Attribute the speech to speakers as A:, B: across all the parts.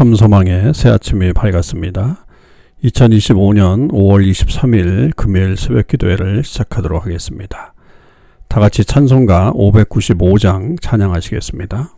A: 참소망의 새 아침이 밝았습니다. 2025년 5월 23일 금요일 새벽 기도회를 시작하도록 하겠습니다. 다 같이 찬송가 595장 찬양하시겠습니다.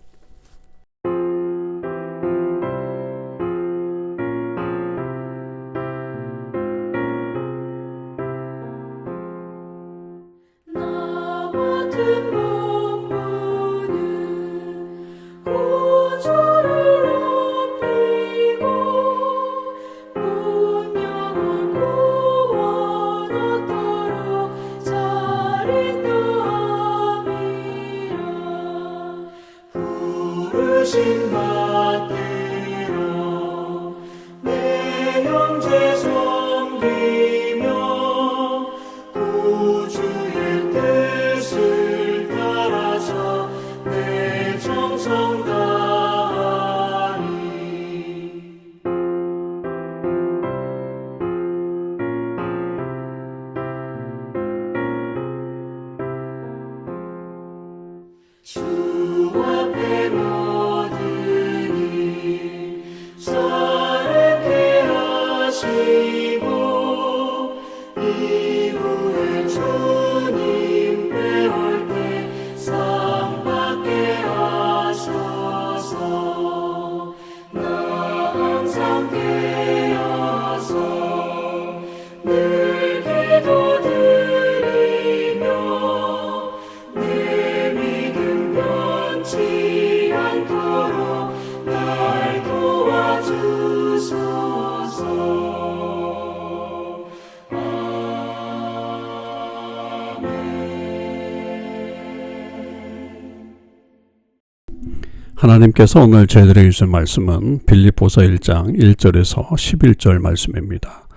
A: 하나님께서 오늘 저희들에게 주신 말씀은 빌립보서 1장 1절에서 11절 말씀입니다.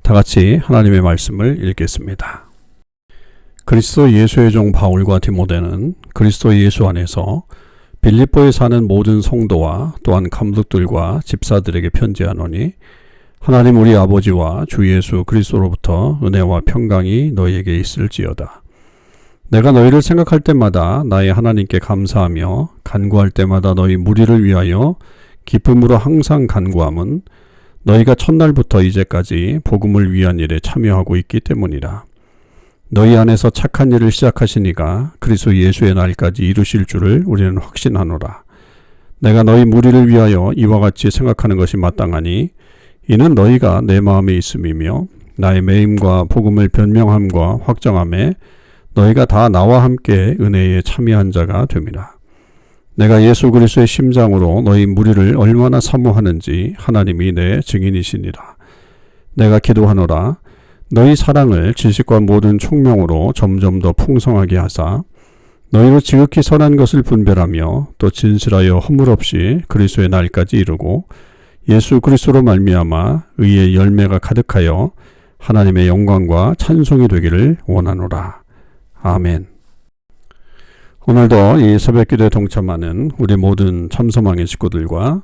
A: 다 같이 하나님의 말씀을 읽겠습니다. 그리스도 예수의 종 바울과 디모데는 그리스도 예수 안에서 빌립보에 사는 모든 성도와 또한 감독들과 집사들에게 편지하노니 하나님 우리 아버지와 주 예수 그리스도로부터 은혜와 평강이 너희에게 있을지어다. 내가 너희를 생각할 때마다 나의 하나님께 감사하며 간구할 때마다 너희 무리를 위하여 기쁨으로 항상 간구함은 너희가 첫날부터 이제까지 복음을 위한 일에 참여하고 있기 때문이라. 너희 안에서 착한 일을 시작하시니가 그리스도 예수의 날까지 이루실 줄을 우리는 확신하노라. 내가 너희 무리를 위하여 이와 같이 생각하는 것이 마땅하니 이는 너희가 내 마음에 있음이며 나의 매임과 복음을 변명함과 확정함에 너희가 다 나와 함께 은혜에 참여한 자가 됨이라. 내가 예수 그리스도의 심장으로 너희 무리를 얼마나 사모하는지 하나님이 내 증인이시니라. 내가 기도하노라. 너희 사랑을 지식과 모든 총명으로 점점 더 풍성하게 하사 너희로 지극히 선한 것을 분별하며 또 진실하여 허물 없이 그리스도의 날까지 이루고 예수 그리스도로 말미암아 의의 열매가 가득하여 하나님의 영광과 찬송이 되기를 원하노라. 아멘. 오늘도 이 새벽기도에 동참하는 우리 모든 참소망의 식구들과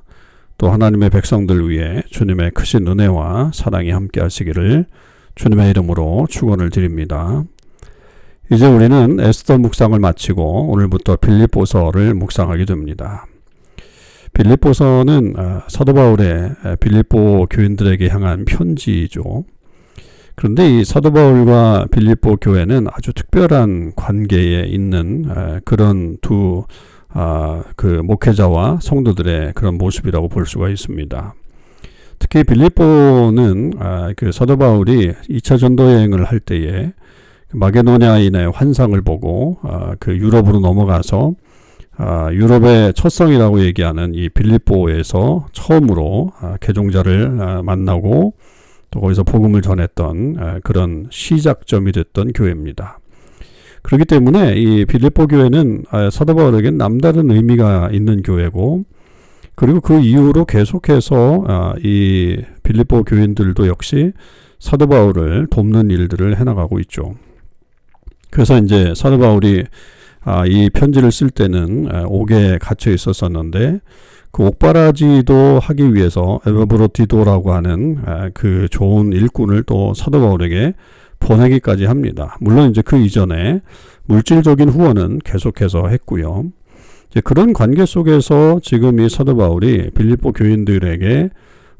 A: 또 하나님의 백성들 위해 주님의 크신 은혜와 사랑이 함께 하시기를 주님의 이름으로 축원을 드립니다. 이제 우리는 에스더 묵상을 마치고 오늘부터 빌립보서를 묵상하게 됩니다. 빌립보서는 사도 바울의 빌립보 교인들에게 향한 편지이죠. 그런데 이 사도 바울과 빌립보 교회는 아주 특별한 관계에 있는 그런 두 목회자와 성도들의 그런 모습이라고 볼 수가 있습니다. 특히 빌립보는 그 사도 바울이 2차 전도 여행을 할 때에 마게도냐인의 환상을 보고 그 유럽으로 넘어가서 유럽의 첫 성이라고 얘기하는 이 빌립보에서 처음으로 개종자를 만나고 또 거기서 복음을 전했던 그런 시작점이 됐던 교회입니다. 그렇기 때문에 이 빌립보 교회는 사도 바울에게는 남다른 의미가 있는 교회고, 그리고 그 이후로 계속해서 이 빌립보 교인들도 역시 사도 바울을 돕는 일들을 해나가고 있죠. 그래서 이제 사도 바울이 이 편지를 쓸 때는 옥에 갇혀 있었었는데 그 옥바라지도 하기 위해서 에베브로디도라고 하는 그 좋은 일꾼을 또 사도 바울에게 보내기까지 합니다. 물론 이제 그 이전에 물질적인 후원은 계속해서 했고요. 이제 그런 관계 속에서 지금 이 사도 바울이 빌립보 교인들에게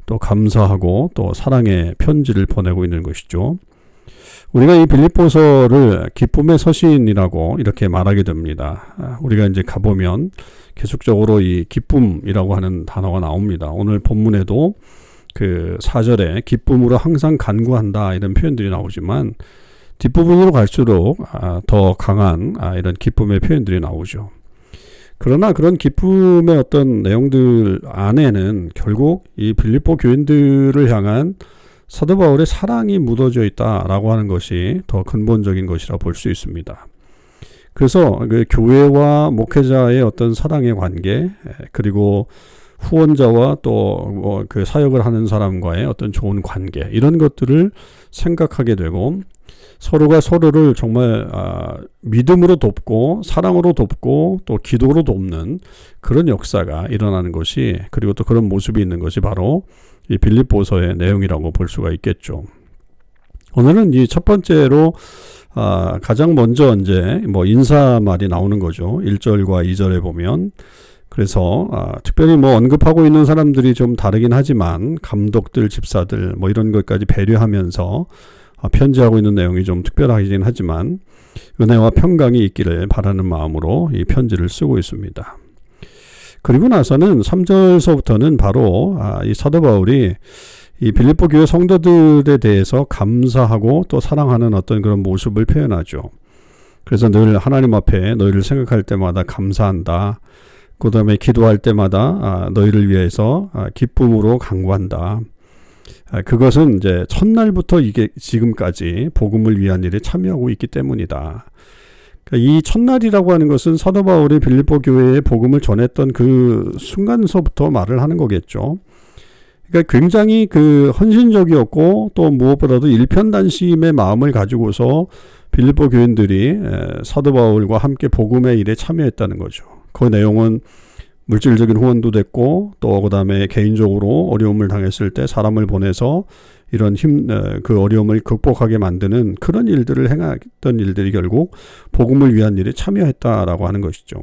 A: 또 감사하고 또 사랑의 편지를 보내고 있는 것이죠. 우리가 이 빌립보서를 기쁨의 서신이라고 이렇게 말하게 됩니다. 우리가 이제 가보면 계속적으로 이 기쁨이라고 하는 단어가 나옵니다. 오늘 본문에도 그 4절에 기쁨으로 항상 간구한다 이런 표현들이 나오지만 뒷부분으로 갈수록 더 강한 이런 기쁨의 표현들이 나오죠. 그러나 그런 기쁨의 어떤 내용들 안에는 결국 이 빌립보 교인들을 향한 사도 바울의 사랑이 묻어져 있다라고 하는 것이 더 근본적인 것이라 볼 수 있습니다. 그래서 그 교회와 목회자의 어떤 사랑의 관계, 그리고 후원자와 또 그 사역을 하는 사람과의 어떤 좋은 관계, 이런 것들을 생각하게 되고 서로가 서로를 정말 믿음으로 돕고 사랑으로 돕고 또 기도로 돕는 그런 역사가 일어나는 것이, 그리고 또 그런 모습이 있는 것이 바로 이 빌립보서의 내용이라고 볼 수가 있겠죠. 오늘은 이 첫 번째로 가장 먼저 이제 인사말이 나오는 거죠. 1절과 2절에 보면. 그래서 특별히 언급하고 있는 사람들이 좀 다르긴 하지만 감독들, 집사들 이런 것까지 배려하면서 편지하고 있는 내용이 좀 특별하긴 하지만 은혜와 평강이 있기를 바라는 마음으로 이 편지를 쓰고 있습니다. 그리고 나서는 3절서부터는 바로 이 사도 바울이 이 빌립보 교회 성도들에 대해서 감사하고 또 사랑하는 어떤 그런 모습을 표현하죠. 그래서 늘 하나님 앞에 너희를 생각할 때마다 감사한다. 그 다음에 기도할 때마다 너희를 위해서 기쁨으로 간구한다. 그것은 이제 첫날부터 이게 지금까지 복음을 위한 일에 참여하고 있기 때문이다. 이 첫날이라고 하는 것은 사도 바울이 빌립보 교회에 복음을 전했던 그 순간서부터 말을 하는 거겠죠. 그러니까 굉장히 그 헌신적이었고 또 무엇보다도 일편단심의 마음을 가지고서 빌립보 교인들이 사도 바울과 함께 복음의 일에 참여했다는 거죠. 그 내용은 물질적인 후원도 됐고 또 그다음에 개인적으로 어려움을 당했을 때 사람을 보내서 이런 그 어려움을 극복하게 만드는 그런 일들을 행했던 일들이 결국 복음을 위한 일에 참여했다라고 하는 것이죠.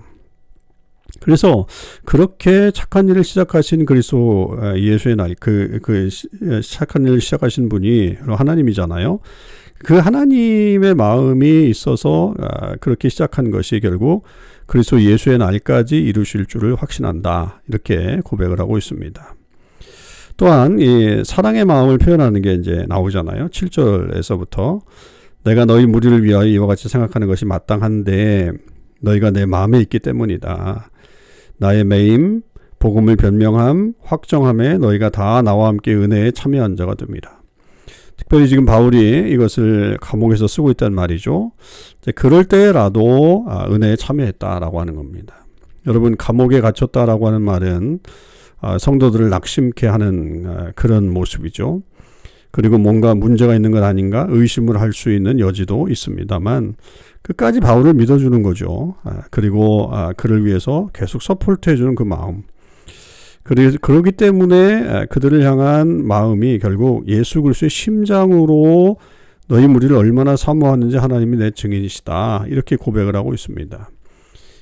A: 그래서 그렇게 착한 일을 시작하신 그리스도 예수의 날, 착한 일을 시작하신 분이 하나님이잖아요. 그 하나님의 마음이 있어서 그렇게 시작한 것이 결국 그리스도 예수의 날까지 이루실 줄을 확신한다. 이렇게 고백을 하고 있습니다. 또한 이 사랑의 마음을 표현하는 게 이제 나오잖아요. 7절에서부터 내가 너희 무리를 위하여 이와 같이 생각하는 것이 마땅한데 너희가 내 마음에 있기 때문이다. 나의 매임, 복음을 변명함, 확정함에 너희가 다 나와 함께 은혜에 참여한 자가 됩니다. 특별히 지금 바울이 이것을 감옥에서 쓰고 있다는 말이죠. 그럴 때라도 은혜에 참여했다라고 하는 겁니다. 여러분, 감옥에 갇혔다라고 하는 말은 성도들을 낙심케 하는 그런 모습이죠. 그리고 뭔가 문제가 있는 것 아닌가 의심을 할 수 있는 여지도 있습니다만 끝까지 바울을 믿어주는 거죠. 그리고 그를 위해서 계속 서포트해주는 그 마음. 그러기 때문에 그들을 향한 마음이 결국 예수 그리스도의 심장으로 너희 무리를 얼마나 사모하는지 하나님이 내 증인이시다. 이렇게 고백을 하고 있습니다.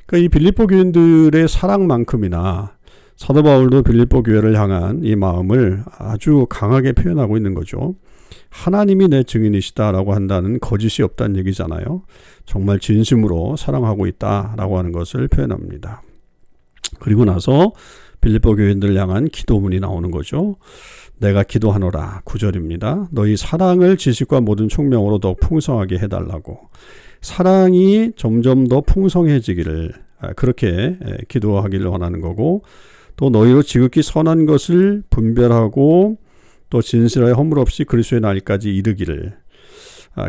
A: 그러니까 이 빌립보 교인들의 사랑만큼이나 사도 바울도 빌립보 교회를 향한 이 마음을 아주 강하게 표현하고 있는 거죠. 하나님이 내 증인이시다라고 한다는 거짓이 없다는 얘기잖아요. 정말 진심으로 사랑하고 있다라고 하는 것을 표현합니다. 그리고 나서 빌립보 교인들을 향한 기도문이 나오는 거죠. 내가 기도하노라 9절입니다. 너희 사랑을 지식과 모든 총명으로 더 풍성하게 해달라고. 사랑이 점점 더 풍성해지기를 그렇게 기도하기를 원하는 거고 또 너희로 지극히 선한 것을 분별하고 또 진실하여 허물 없이 그리스도의 날까지 이르기를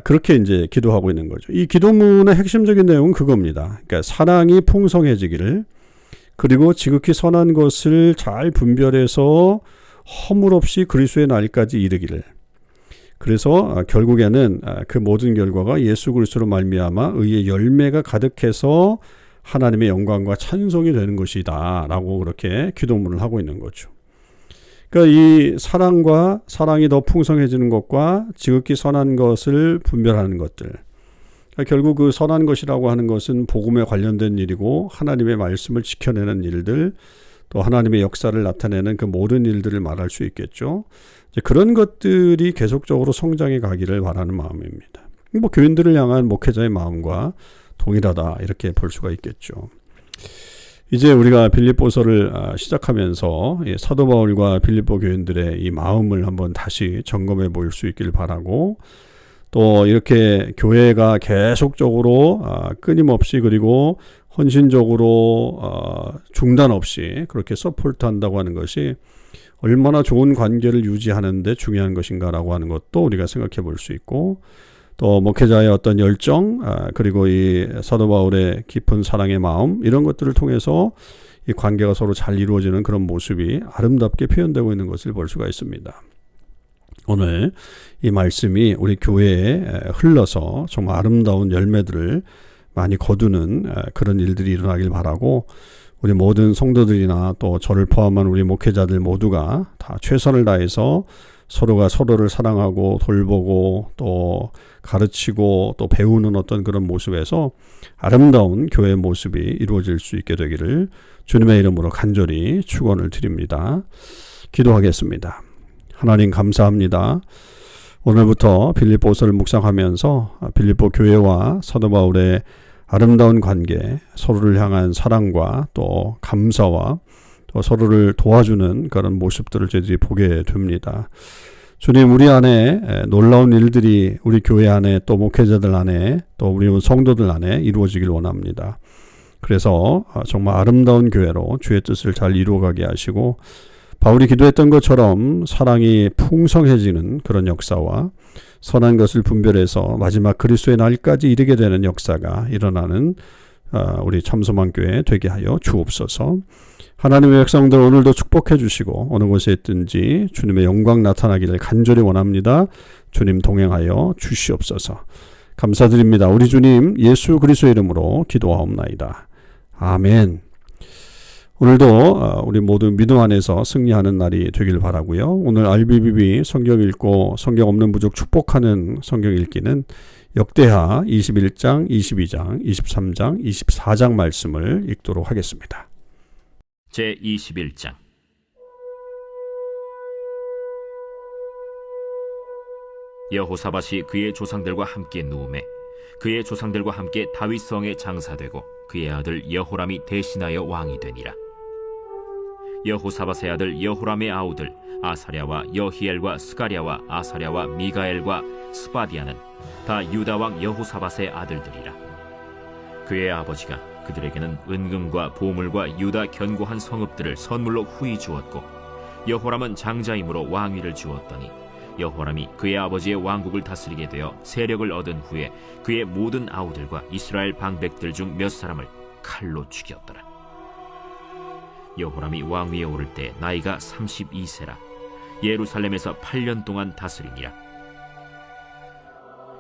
A: 그렇게 이제 기도하고 있는 거죠. 이 기도문의 핵심적인 내용은 그겁니다. 그러니까 사랑이 풍성해지기를 그리고 지극히 선한 것을 잘 분별해서 허물 없이 그리스도의 날까지 이르기를. 그래서 결국에는 그 모든 결과가 예수 그리스도로 말미암아 의의 열매가 가득해서 하나님의 영광과 찬송이 되는 것이다 라고 그렇게 기도문을 하고 있는 거죠. 그러니까 이 사랑이 더 풍성해지는 것과 지극히 선한 것을 분별하는 것들, 결국 그 선한 것이라고 하는 것은 복음에 관련된 일이고 하나님의 말씀을 지켜내는 일들, 또 하나님의 역사를 나타내는 그 모든 일들을 말할 수 있겠죠. 이제 그런 것들이 계속적으로 성장해 가기를 바라는 마음입니다. 뭐 교인들을 향한 목회자의 마음과 동일하다 이렇게 볼 수가 있겠죠. 이제 우리가 빌립보서를 시작하면서 사도 바울과 빌립보 교인들의 이 마음을 한번 다시 점검해 볼 수 있길 바라고, 또 이렇게 교회가 계속적으로 끊임없이 그리고 헌신적으로 중단 없이 그렇게 서포트한다고 하는 것이 얼마나 좋은 관계를 유지하는 데 중요한 것인가라고 하는 것도 우리가 생각해 볼 수 있고, 또 목회자의 어떤 열정, 그리고 이 사도 바울의 깊은 사랑의 마음, 이런 것들을 통해서 이 관계가 서로 잘 이루어지는 그런 모습이 아름답게 표현되고 있는 것을 볼 수가 있습니다. 오늘 이 말씀이 우리 교회에 흘러서 정말 아름다운 열매들을 많이 거두는 그런 일들이 일어나길 바라고, 우리 모든 성도들이나 또 저를 포함한 우리 목회자들 모두가 다 최선을 다해서 서로가 서로를 사랑하고 돌보고 또 가르치고 또 배우는 어떤 그런 모습에서 아름다운 교회의 모습이 이루어질 수 있게 되기를 주님의 이름으로 간절히 축원을 드립니다. 기도하겠습니다. 하나님 감사합니다. 오늘부터 빌립보서를 묵상하면서 빌립보 교회와 사도 바울의 아름다운 관계, 서로를 향한 사랑과 또 감사와 또 서로를 도와주는 그런 모습들을 저희들이 보게 됩니다. 주님, 우리 안에 놀라운 일들이 우리 교회 안에 또 목회자들 안에 또 우리 성도들 안에 이루어지길 원합니다. 그래서 정말 아름다운 교회로 주의 뜻을 잘 이루어가게 하시고, 바울이 기도했던 것처럼 사랑이 풍성해지는 그런 역사와 선한 것을 분별해서 마지막 그리스도의 날까지 이르게 되는 역사가 일어나는 우리 참소만 교회 되게 하여 주옵소서. 하나님의 백성들 오늘도 축복해 주시고 어느 곳에 있든지 주님의 영광 나타나기를 간절히 원합니다. 주님 동행하여 주시옵소서. 감사드립니다. 우리 주님 예수 그리스도의 이름으로 기도하옵나이다. 아멘. 오늘도 우리 모두 믿음 안에서 승리하는 날이 되길 바라고요. 오늘 RBBB 성경 읽고 성경 없는 부족 축복하는 성경 읽기는 역대하 21장, 22장, 23장, 24장 말씀을 읽도록 하겠습니다.
B: 제21장. 여호사밧이 그의 조상들과 함께 누우매 그의 조상들과 함께 다윗성에 장사되고 그의 아들 여호람이 대신하여 왕이 되니라. 여호사밧의 아들 여호람의 아우들 아사랴와 여히엘과 스가랴와 아사랴와 미가엘과 스바디아는 다 유다 왕 여호사밧의 아들들이라. 그의 아버지가 그들에게는 은금과 보물과 유다 견고한 성읍들을 선물로 후히 주었고, 여호람은 장자이므로 왕위를 주었더니 여호람이 그의 아버지의 왕국을 다스리게 되어 세력을 얻은 후에 그의 모든 아우들과 이스라엘 방백들 중 몇 사람을 칼로 죽였더라. 여호람이 왕위에 오를 때 나이가 32세라 예루살렘에서 8년 동안 다스리니라.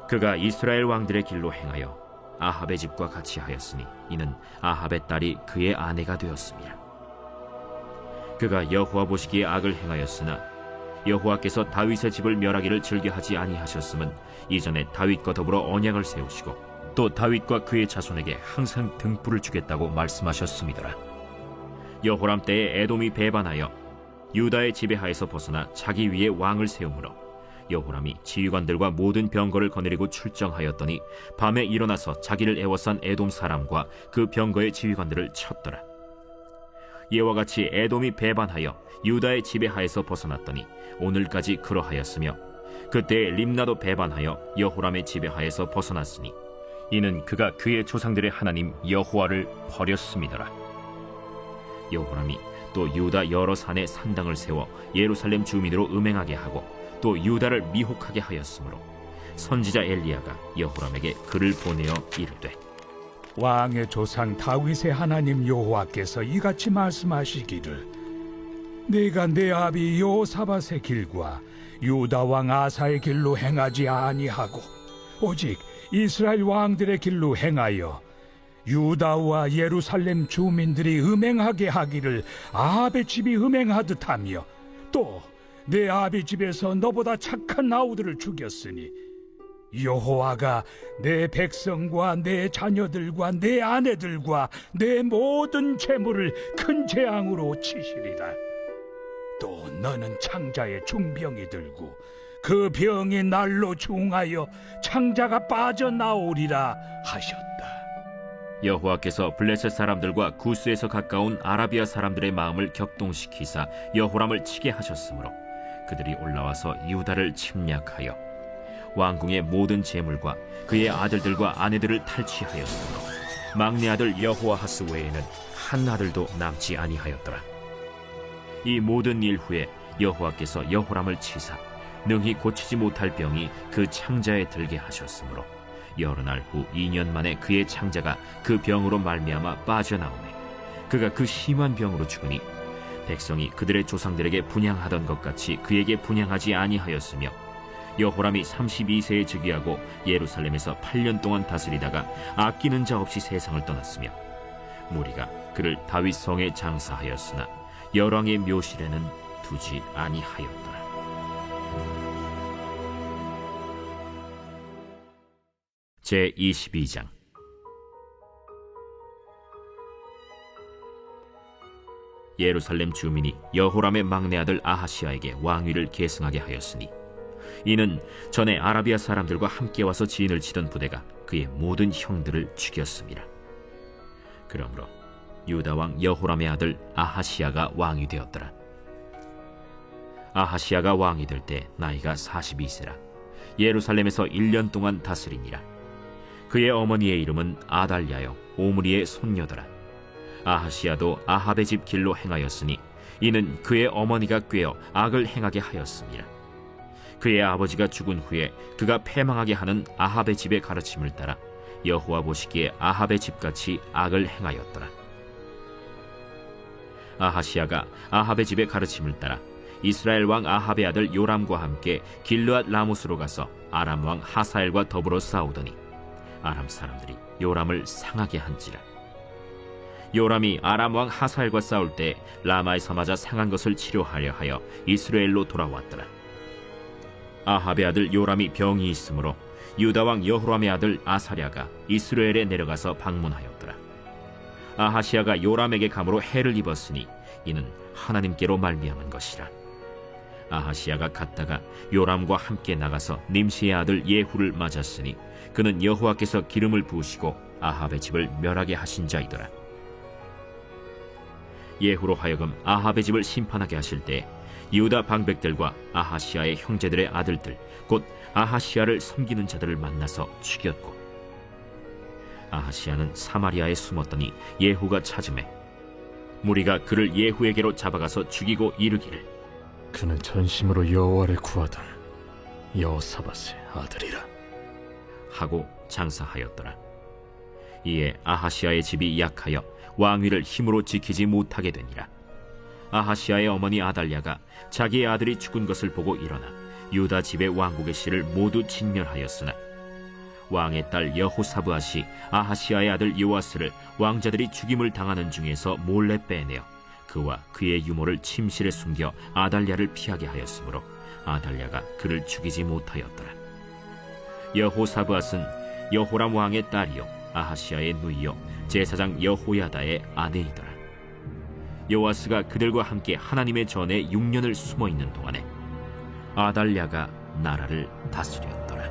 B: 그가 이스라엘 왕들의 길로 행하여 아합의 집과 같이 하였으니 이는 아합의 딸이 그의 아내가 되었습니다. 그가 여호와 보시기에 악을 행하였으나 여호와께서 다윗의 집을 멸하기를 즐겨하지 아니하셨음은 이전에 다윗과 더불어 언약을 세우시고 또 다윗과 그의 자손에게 항상 등불을 주겠다고 말씀하셨음이더라. 여호람 때에 에돔이 배반하여 유다의 지배하에서 벗어나 자기 위에 왕을 세우므로 여호람이 지휘관들과 모든 병거를 거느리고 출정하였더니 밤에 일어나서 자기를 애워싼 에돔 사람과 그 병거의 지휘관들을 쳤더라. 이와 같이 에돔이 배반하여 유다의 지배하에서 벗어났더니 오늘까지 그러하였으며, 그때 림나도 배반하여 여호람의 지배하에서 벗어났으니 이는 그가 그의 조상들의 하나님 여호와를 버렸음이더라. 여호람이 또 유다 여러 산에 산당을 세워 예루살렘 주민으로 음행하게 하고 또 유다를 미혹하게 하였으므로 선지자 엘리야가 여호람에게 글을 보내어 이르되,
C: 왕의 조상 다윗의 하나님 여호와께서 이같이 말씀하시기를, 내가 내 아비 여호사밧의 길과 유다 왕 아사의 길로 행하지 아니하고 오직 이스라엘 왕들의 길로 행하여 유다와 예루살렘 주민들이 음행하게 하기를 아합의 집이 음행하듯 하며 또 내 아비 집에서 너보다 착한 아우들을 죽였으니 여호와가 내 백성과 내 자녀들과 내 아내들과 내 모든 재물을 큰 재앙으로 치시리라. 또 너는 창자에 중병이 들고 그 병이 날로 중하여 창자가 빠져나오리라 하셨다.
B: 여호와께서 블레셋 사람들과 구스에서 가까운 아라비아 사람들의 마음을 격동시키사 여호람을 치게 하셨으므로 그들이 올라와서 유다를 침략하여 왕궁의 모든 재물과 그의 아들들과 아내들을 탈취하였으므로 막내 아들 여호아하스 외에는 한 아들도 남지 아니하였더라. 이 모든 일 후에 여호와께서 여호람을 치사 능히 고치지 못할 병이 그 창자에 들게 하셨으므로 여러 날 후 2년 만에 그의 창자가 그 병으로 말미암아 빠져나오매 그가 그 심한 병으로 죽으니 백성이 그들의 조상들에게 분향하던 것 같이 그에게 분향하지 아니하였으며 여호람이 32세에 즉위하고 예루살렘에서 8년 동안 다스리다가 아끼는 자 없이 세상을 떠났으며 무리가 그를 다윗 성에 장사하였으나 열왕의 묘실에는 두지 아니하였더라. 제 22장. 예루살렘 주민이 여호람의 막내 아들 아하시아에게 왕위를 계승하게 하였으니 이는 전에 아라비아 사람들과 함께 와서 지인을 치던 부대가 그의 모든 형들을 죽였습니다. 그러므로 유다 왕 여호람의 아들 아하시아가 왕이 되었더라. 아하시아가 왕이 될 때 나이가 42세라 예루살렘에서 1년 동안 다스리니라. 그의 어머니의 이름은 아달랴요 오므리의 손녀더라. 아하시아도 아합의 집 길로 행하였으니 이는 그의 어머니가 꾀어 악을 행하게 하였습니다. 그의 아버지가 죽은 후에 그가 패망하게 하는 아합의 집의 가르침을 따라 여호와 보시기에 아합의 집같이 악을 행하였더라. 아하시아가 아합의 집의 가르침을 따라 이스라엘 왕 아합의 아들 요람과 함께 길르앗 라모스로 가서 아람 왕 하사엘과 더불어 싸우더니 아람 사람들이 요람을 상하게 한지라. 요람이 아람 왕 하사엘과 싸울 때 라마에서 맞아 상한 것을 치료하려 하여 이스라엘로 돌아왔더라. 아합의 아들 요람이 병이 있으므로 유다 왕 여호람의 아들 아사랴가 이스라엘에 내려가서 방문하였더라. 아하시아가 요람에게 감으로 해를 입었으니 이는 하나님께로 말미암은 것이라. 아하시아가 갔다가 요람과 함께 나가서 nim시의 아들 예후를 맞았으니 그는 여호와께서 기름을 부으시고 아합의 집을 멸하게 하신 자이더라. 예후로 하여금 아합의 집을 심판하게 하실 때 유다 방백들과 아하시아의 형제들의 아들들 곧 아하시아를 섬기는 자들을 만나서 죽였고 아하시아는 사마리아에 숨었더니 예후가 찾음에 무리가 그를 예후에게로 잡아가서 죽이고 이르기를
D: 그는 전심으로 여호와를 구하던 여호사밧의 아들이라
B: 하고 장사하였더라. 이에 아하시아의 집이 약하여 왕위를 힘으로 지키지 못하게 되니라. 아하시아의 어머니 아달랴가 자기의 아들이 죽은 것을 보고 일어나 유다 집의 왕국의 씨를 모두 진멸하였으나 왕의 딸 여호사브앗이 아하시아의 아들 요아스를 왕자들이 죽임을 당하는 중에서 몰래 빼내어 그와 그의 유모를 침실에 숨겨 아달랴를 피하게 하였으므로 아달랴가 그를 죽이지 못하였더라. 여호사브앗은 여호람 왕의 딸이요 아하시아의 누이요 제사장 여호야다의 아내이더라. 요아스가 그들과 함께 하나님의 전에 6년을 숨어있는 동안에 아달랴가 나라를 다스렸더라.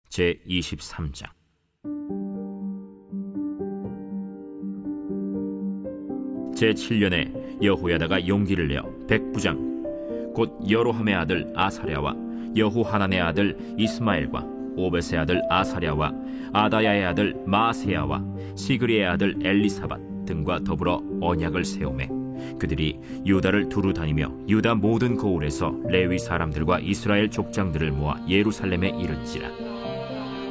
B: 제 23장. 제 7년에 여호야다가 용기를 내어 백부장 곧 여로함의 아들 아사랴와 여호하난의 아들 이스마엘과 오벳의 아들 아사랴와 아다야의 아들 마아세야와 시그리의 아들 엘리사밧 등과 더불어 언약을 세우매 그들이 유다를 두루 다니며 유다 모든 고을에서 레위 사람들과 이스라엘 족장들을 모아 예루살렘에 이른지라.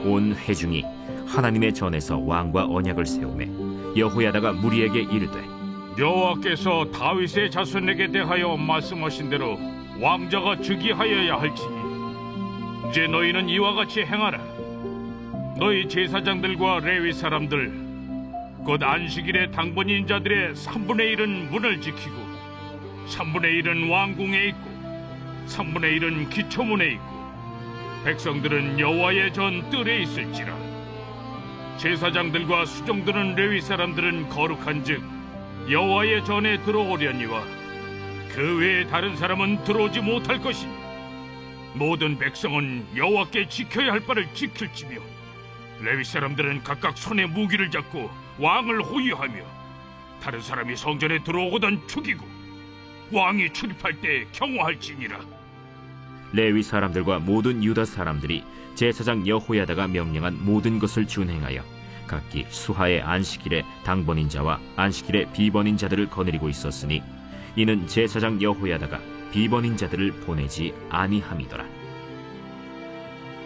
B: 온 회중이 하나님의 전에서 왕과 언약을 세우매 여호야다가 무리에게 이르되
E: 여호와께서 다윗의 자손에게 대하여 말씀하신 대로 왕자가 즉위하여야 할지니 이제 너희는 이와 같이 행하라. 너희 제사장들과 레위 사람들 곧 안식일에 당번인 자들의 3분의 1은 문을 지키고 3분의 1은 왕궁에 있고 3분의 1은 기초문에 있고 백성들은 여호와의 전 뜰에 있을지라. 제사장들과 수종드는 레위 사람들은 거룩한즉 여호와의 전에 들어오려니와 그 외에 다른 사람은 들어오지 못할 것이니 모든 백성은 여호와께 지켜야 할 바를 지킬지며 레위 사람들은 각각 손에 무기를 잡고 왕을 호위하며 다른 사람이 성전에 들어오거든 죽이고 왕이 출입할 때 경호할지니라.
B: 레위 사람들과 모든 유다 사람들이 제사장 여호야다가 명령한 모든 것을 준행하여 각기 수하의 안식일에 당번인 자와 안식일에 비번인 자들을 거느리고 있었으니 이는 제사장 여호야다가 비번인 자들을 보내지 아니함이더라.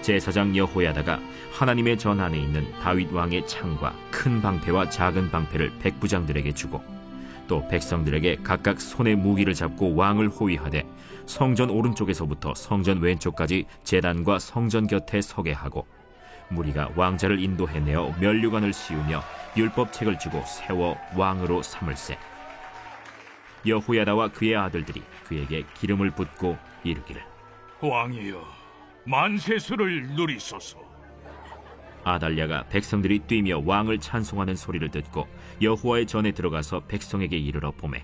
B: 제사장 여호야다가 하나님의 전 안에 있는 다윗 왕의 창과 큰 방패와 작은 방패를 백부장들에게 주고 또 백성들에게 각각 손에 무기를 잡고 왕을 호위하되 성전 오른쪽에서부터 성전 왼쪽까지 제단과 성전 곁에 서게 하고 무리가 왕자를 인도해내어 면류관을 씌우며 율법책을 주고 세워 왕으로 삼을세. 여호야다와 그의 아들들이 그에게 기름을 붓고 이르기를
E: 왕이여 만세수를 누리소서.
B: 아달랴가 백성들이 뛰며 왕을 찬송하는 소리를 듣고 여호와의 전에 들어가서 백성에게 이르러 보매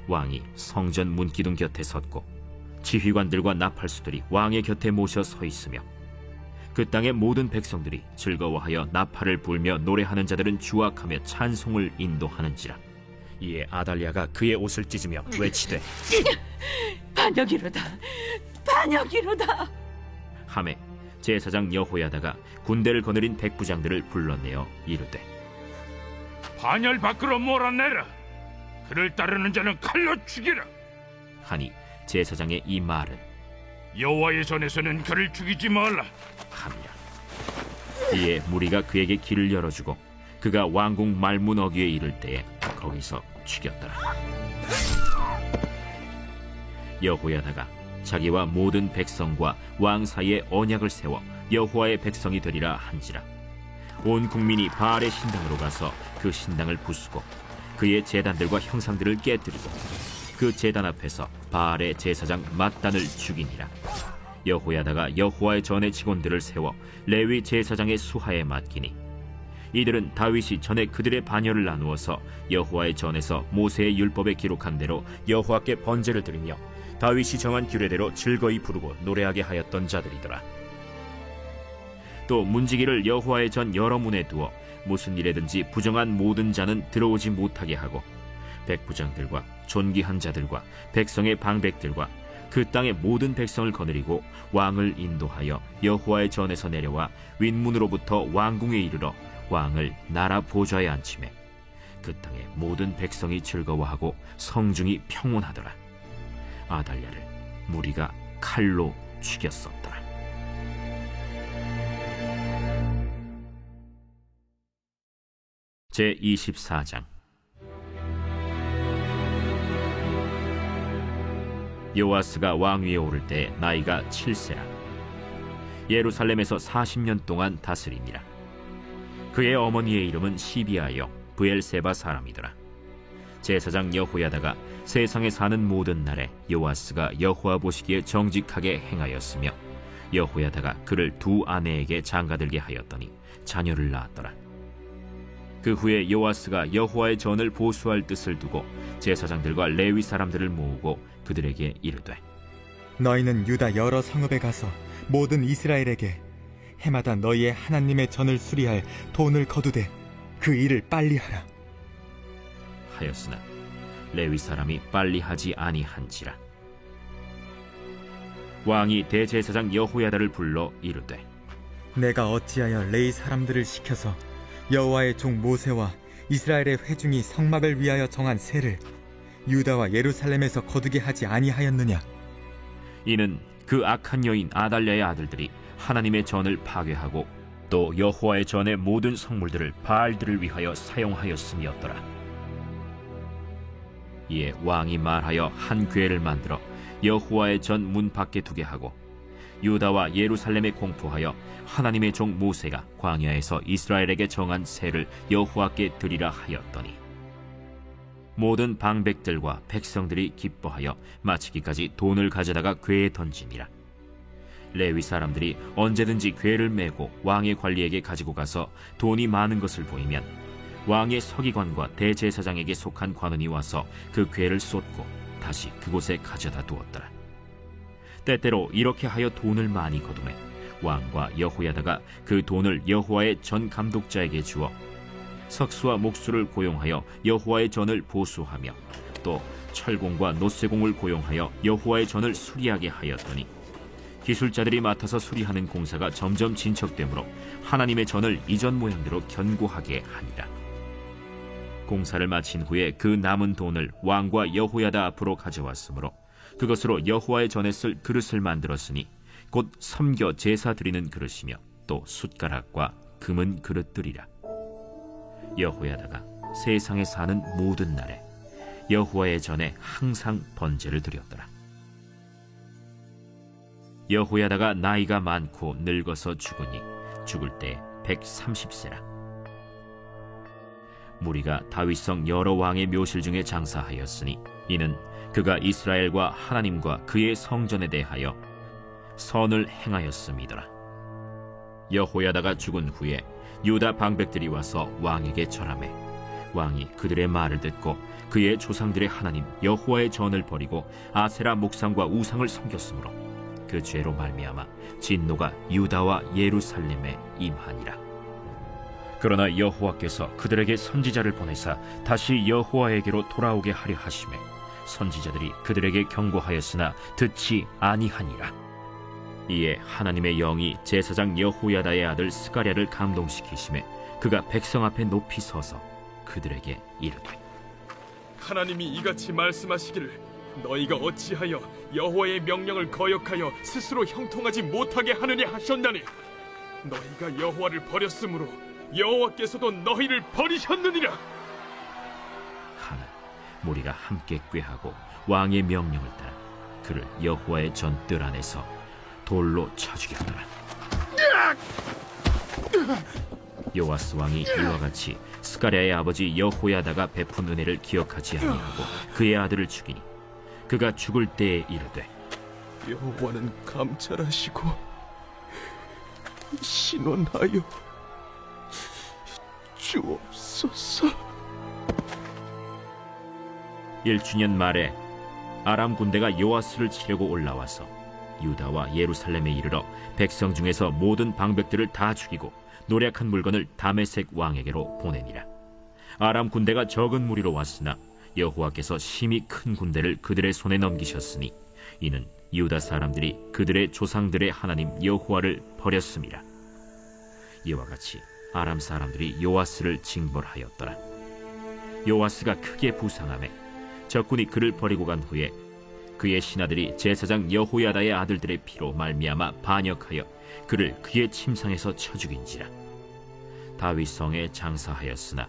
B: 왕이 성전 문기둥 곁에 섰고 지휘관들과 나팔수들이 왕의 곁에 모셔 서 있으며 그 땅의 모든 백성들이 즐거워하여 나팔을 불며 노래하는 자들은 주악하며 찬송을 인도하는지라. 이에 아달랴가 그의 옷을 찢으며 외치되
F: 반역이로다, 반역이로다.
B: 하매 제사장 여호야다가 군대를 거느린 백부장들을 불러내어 이르되
E: 반열 밖으로 몰아내라. 그를 따르는 자는 칼로 죽이라.
B: 하니 제사장의 이 말은
E: 여호와의 전에서는 그를 죽이지 말라
B: 함이라. 이에 무리가 그에게 길을 열어주고 그가 왕궁 말문 어귀에 이를 때에 거기서 죽였더라. 여호야다가 자기와 모든 백성과 왕 사이에 언약을 세워 여호와의 백성이 되리라 한지라. 온 국민이 바알의 신당으로 가서 그 신당을 부수고 그의 제단들과 형상들을 깨뜨리고 그 제단 앞에서 바알의 제사장 맏단을 죽이니라. 여호야다가 여호와의 전의 직원들을 세워 레위 제사장의 수하에 맡기니 이들은 다윗이 전에 그들의 반열을 나누어서 여호와의 전에서 모세의 율법에 기록한 대로 여호와께 번제를 드리며 다윗이 정한 규례대로 즐거이 부르고 노래하게 하였던 자들이더라. 또 문지기를 여호와의 전 여러 문에 두어 무슨 일에든지 부정한 모든 자는 들어오지 못하게 하고 백부장들과 존귀한 자들과 백성의 방백들과 그 땅의 모든 백성을 거느리고 왕을 인도하여 여호와의 전에서 내려와 윗문으로부터 왕궁에 이르러 왕을 나라 보좌에 앉히매 그 땅의 모든 백성이 즐거워하고 성중이 평온하더라. 아달랴를 무리가 칼로 죽였었더라. 제24장. 요아스가 왕위에 오를 때 나이가 7세라. 예루살렘에서 40년 동안 다스리니라. 그의 어머니의 이름은 시비아여 브엘세바 사람이더라. 제사장 여호야다가 세상에 사는 모든 날에 요아스가 여호와 보시기에 정직하게 행하였으며 여호야다가 그를 두 아내에게 장가들게 하였더니 자녀를 낳았더라. 그 후에 요아스가 여호와의 전을 보수할 뜻을 두고 제사장들과 레위 사람들을 모으고 그들에게 이르되
G: 너희는 유다 여러 성읍에 가서 모든 이스라엘에게 해마다 너희의 하나님의 전을 수리할 돈을 거두되 그 일을 빨리 하라
B: 하였으나 레위 사람이 빨리 하지 아니한지라. 왕이 대제사장 여호야다를 불러 이르되
G: 내가 어찌하여 레위 사람들을 시켜서 여호와의 종 모세와 이스라엘의 회중이 성막을 위하여 정한 세를 유다와 예루살렘에서 거두게 하지 아니하였느냐.
B: 이는 그 악한 여인 아달랴의 아들들이 하나님의 전을 파괴하고 또 여호와의 전의 모든 성물들을 바알들을 위하여 사용하였음이었더라. 이에 왕이 말하여 한 궤를 만들어 여호와의 전 문 밖에 두게 하고 유다와 예루살렘에 공포하여 하나님의 종 모세가 광야에서 이스라엘에게 정한 세를 여호와께 드리라 하였더니 모든 방백들과 백성들이 기뻐하여 마치기까지 돈을 가져다가 궤에 던지니라. 레위 사람들이 언제든지 궤를 메고 왕의 관리에게 가지고 가서 돈이 많은 것을 보이면 왕의 서기관과 대제사장에게 속한 관원이 와서 그 궤를 쏟고 다시 그곳에 가져다 두었더라. 때때로 이렇게 하여 돈을 많이 거두매 왕과 여호야다가 그 돈을 여호와의 전 감독자에게 주어 석수와 목수를 고용하여 여호와의 전을 보수하며 또 철공과 노쇠공을 고용하여 여호와의 전을 수리하게 하였더니 기술자들이 맡아서 수리하는 공사가 점점 진척되므로 하나님의 전을 이전 모양대로 견고하게 하니라. 공사를 마친 후에 그 남은 돈을 왕과 여호야다 앞으로 가져왔으므로 그것으로 여호와의 전에 쓸 그릇을 만들었으니 곧 섬겨 제사 드리는 그릇이며 또 숟가락과 금은 그릇들이라. 여호야다가 세상에 사는 모든 날에 여호와의 전에 항상 번제를 드렸더라. 여호야다가 나이가 많고 늙어서 죽으니 죽을 때 130세라. 무리가 다윗성 여러 왕의 묘실 중에 장사하였으니 이는 그가 이스라엘과 하나님과 그의 성전에 대하여 선을 행하였음이더라. 여호야다가 죽은 후에 유다 방백들이 와서 왕에게 절하매 왕이 그들의 말을 듣고 그의 조상들의 하나님 여호와의 전을 버리고 아세라 목상과 우상을 섬겼으므로 그 죄로 말미암아 진노가 유다와 예루살렘에 임하니라. 그러나 여호와께서 그들에게 선지자를 보내사 다시 여호와에게로 돌아오게 하려 하시매 선지자들이 그들에게 경고하였으나 듣지 아니하니라. 이에 하나님의 영이 제사장 여호야다의 아들 스가랴를 감동시키시매 그가 백성 앞에 높이 서서 그들에게 이르되
H: 하나님이 이같이 말씀하시기를 너희가 어찌하여 여호와의 명령을 거역하여 스스로 형통하지 못하게 하느냐 하셨나니 너희가 여호와를 버렸으므로 여호와께서도 너희를 버리셨느니라.
B: 하나 무리가 함께 꾀하고 왕의 명령을 따라 그를 여호와의 전 뜰 안에서 돌로 쳐 죽였더라. 요아스 왕이 이와 같이 스가랴의 아버지 여호야다가 베푼 은혜를 기억하지 아니하고 그의 아들을 죽이니 그가 죽을 때에 이르되
H: 여호와는 감찰하시고 신원하여 주옵소서.
B: 1주년 말에 아람 군대가 요아스를 치려고 올라와서 유다와 예루살렘에 이르러 백성 중에서 모든 방백들을 다 죽이고 노략한 물건을 다메섹 왕에게로 보내니라. 아람 군대가 적은 무리로 왔으나 여호와께서 심히 큰 군대를 그들의 손에 넘기셨으니 이는 유다 사람들이 그들의 조상들의 하나님 여호와를 버렸음이라. 이와 같이 아람 사람들이 요아스를 징벌하였더라. 요아스가 크게 부상하매 적군이 그를 버리고 간 후에 그의 신하들이 제사장 여호야다의 아들들의 피로 말미암아 반역하여 그를 그의 침상에서 쳐 죽인지라. 다윗 성에 장사하였으나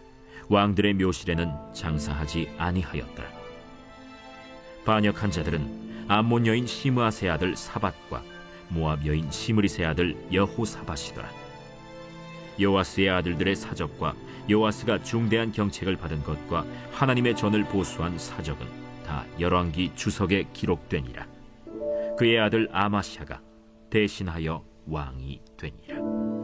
B: 왕들의 묘실에는 장사하지 아니하였더라. 반역한 자들은 암몬 여인 시므아세 아들 사밧과 모압 여인 시므리세 아들 여호사밧이더라. 요아스의 아들들의 사적과 요아스가 중대한 경책을 받은 것과 하나님의 전을 보수한 사적은 다 열왕기 주석에 기록되니라. 그의 아들 아마샤가 대신하여 왕이 되니라.